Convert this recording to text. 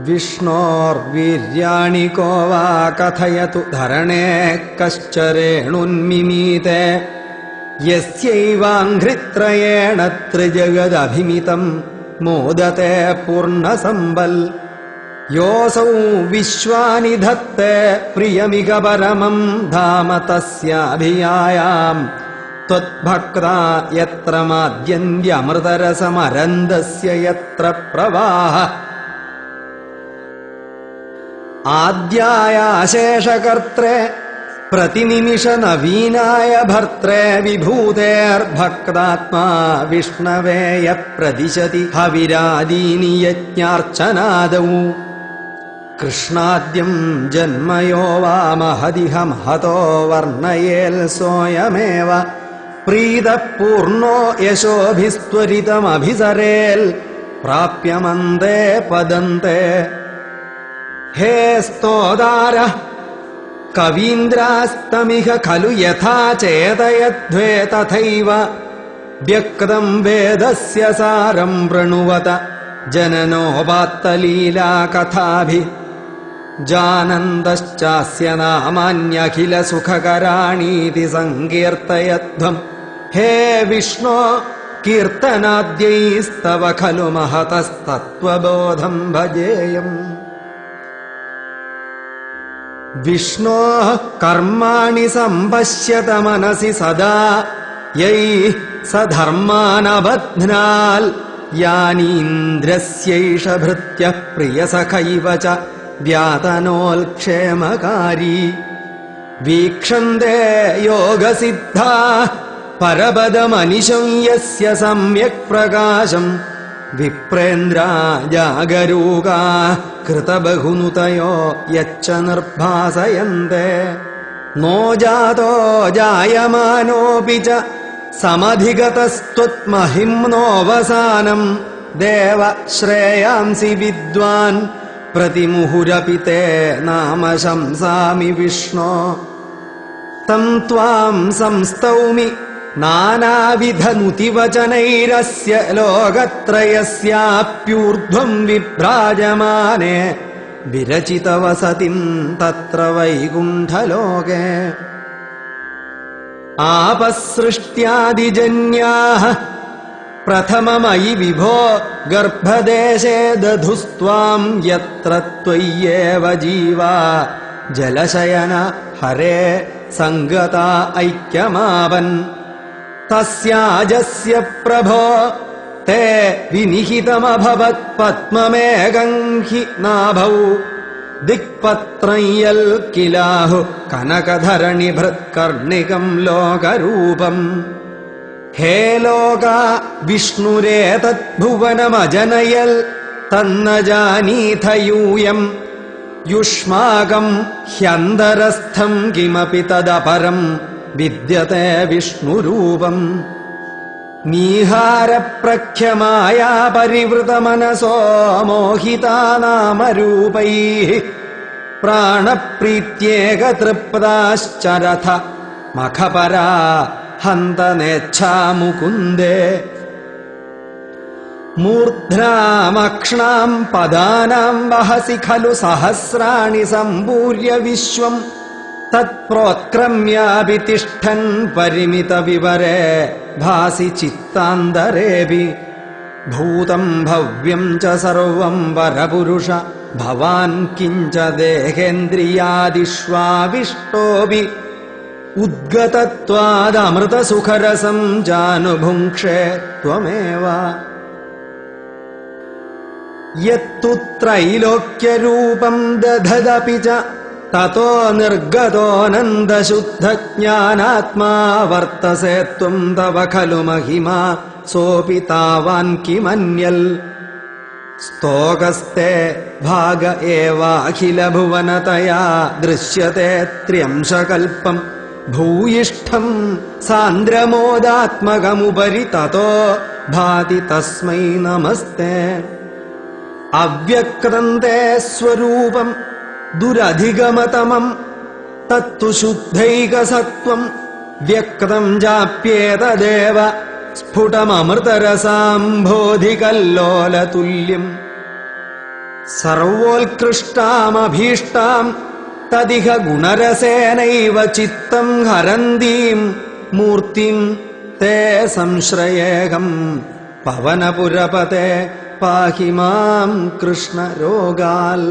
വിഷ്ണോർവീര്യാണി കോ വാ കഥയതു ധരണേ കശ്ചരേണുന്മിമീതേ യസ്യൈവാംഘ്രിത്രയേണ ത്രിജഗദഭിമിതം മോദത്തെ പൂർണ്ണസമ്പൽ യോസൗ വിശ്വാനി ധത്തെ പ്രിയമിക പരമം ധാമ തസ്യാഭിയായാം ത്വദ്ഭക്താ യത്ര മാദ്യന്ത്യമൃതരസമരന്തസ്യ യത്ര പ്രവാഹ ആദ്യായാശേഷകർത്രേ പ്രതിനിമിഷ നവീനായ ഭർത്രേ വിഭൂതേർഭക്താത്മാ വിഷ്ണവേയ പ്രതിശതി ഹവിരാദീനി യജ്ഞാർച്ചനാദൗ കൃഷ്ണാദ്യം ജന്മയോ വാ മഹദിഹ മഹതോ വർണ്ണയേൽ സോയമേവ പ്രീതപൂർണോ യശോഭിസ്ത്വരിതമഭിസരേൽ പ്രാപ്യമന്തേ പദന്തേ. ഹേ സ്തോതാര കവീന്ദ്രാസ്തമിഹ ഖലു യഥാ ചേതയധ്വേ തഥൈവ വ്യക്തം വേദസ്യ സാരം വൃണുവത ജനനോപാത്തലീലാ കഥാഭി ജാനന്ദശ്ചാസ്യ നാമാന്യഖില സുഖകരാണീതി സങ്കീർത്തയധ്വം. ഹേ വിഷ്ണോ കീർത്തനാദ്യൈസ്തവ ഖലു മഹതസ്തത്വബോധം ഭജേയം. വിഷ്ണോ കർമാണി സംപശ്യത മനസി സദാ യൈഃ സധർമാനബധ്നാൽ യാനീന്ദ്രസ്യൈഷ ഭൃത്യഃ പ്രിയസഖൈവ ച വ്യാതനോൽക്ഷേമകാരി. വീക്ഷന്തേ യോഗസിദ്ധാഃ പരപദമനിശം യസ്യ സമ്യക് പ്രകാശം വിപ്രേന്ദ്രാ ജാഗരൂകാഃ കൃതബഹുനുതയോ യച്ഛ നിർഭാസയന്തേ. നോ ജാതോ ജായമാനോപി ച സമധിഗതസ്ത്വത്മഹിംനോവസാനം ദേവ ശ്രേയാംസി വിദ്വാൻ പ്രതിമുഹുരപി തേ നാമ ശംസാമി വിഷ്ണോ. തം ത്വാം സംസ്തൗമി നാനാവിധനുതിവചനൈരസ്യ ലോകത്രയസ്യാപ്യൂർധ്വം വിഭ്രാജമാനേ വിരചിതവസതിം തത്ര വൈകുണ്ഠലോകേ. ആപസൃഷ്ട്യാദിജന്യാഃ പ്രഥമമയി വിഭോ ഗർഭദേശേ ദധുസ്ത്വാം യത്ര ത്വയ്യേവ ജീവാ ജലശയന ഹരേ സംഗതാ ഐക്യമാവൻ. തസ്യാജസ്യ പ്രഭോ തേ വിനിഹിതമഭവത് പത്മമേകം ഹി നാഭൗ ദിക്പത്രം യൽ കിലാഹു കനകധരണിഭൃത്കർണികം ലോകരൂപം. ഹേ ലോകാ വിഷ്ണുരേതദ്ഭുവനമജനയൽ തന്ന ജാനീഥ യൂയം യുഷ്മാകം ഹ്യന്തരസ്ഥം കിമപി തദപരം വിദ്യത്തെ വിഷ്ണുരൂപം. നീഹാരപ്രഖ്യമായാ പരിവൃതമനസോ മോഹിതാ നാമരൂപൈഃ പ്രാണപ്രീത്യേകതൃപ്താശ്ചരഥ മഖപരാ ഹന്തനേച്ഛാമുകുന്ദേ. മൂർധ്നാമക്ഷ്ണാം പദാനാം വഹസി ഖലു സഹസ്രാണി സംപൂര്യ വിശ്വം തത്പ്രോത്ക്രമ്യാപി തിഷ്ഠൻ പരിമിത വിവരേ ഭാസി ചിത്താന്തരേപി. ഭൂതം ഭവ്യം ച സർവം പരപുരുഷ ഭവാൻ കിഞ്ച ദേഹേന്ദ്രിയാദിഷ്വാവിഷ്ടോപി ഉദ്ഗതത്വാദമൃതസുഖരസം ജാനുഭുങ്ക്ഷേ ത്വമേവ. യത്തു ത്രൈലോക്യരൂപം ദധദപി ച തതോ നിർഗതോനന്ദശുദ്ധജ്ഞാനാത്മാ വർത്തസേ ത്വം തവ ഖലു മഹിമാ സോപി താവാൻ കിമന്യൽ. സ്തോകസ്തേ ഭാഗ ഏവാഖിലഭുവനതയാ ദൃശ്യത്തെ ത്ര്യംശകൽപ്പം ഭൂയിഷ്ഠം സാന്ദ്രമോദാത്മകമുപരി തതോ ഭാതി തസ്മൈ നമസ്തേ. അവ്യക്തം തേ സ്വരൂപം ദുരധിഗമതമം തത്തു ശുദ്ധൈകസത്വം വ്യക്തം ജാപ്യേതദേവ സ്ഫുടമമൃതരസാംഭോധികല്ലോലതുല്യം. സർവോത്കൃഷ്ടാമഭീഷ്ടാം തദിഹ ഗുണരസേനൈവ ചിത്തം ഹരന്തീം മൂർത്തിം തേ സംശ്രയേഹം പവനപുരപതേ പാഹി മാം കൃഷ്ണ രോഗാൽ.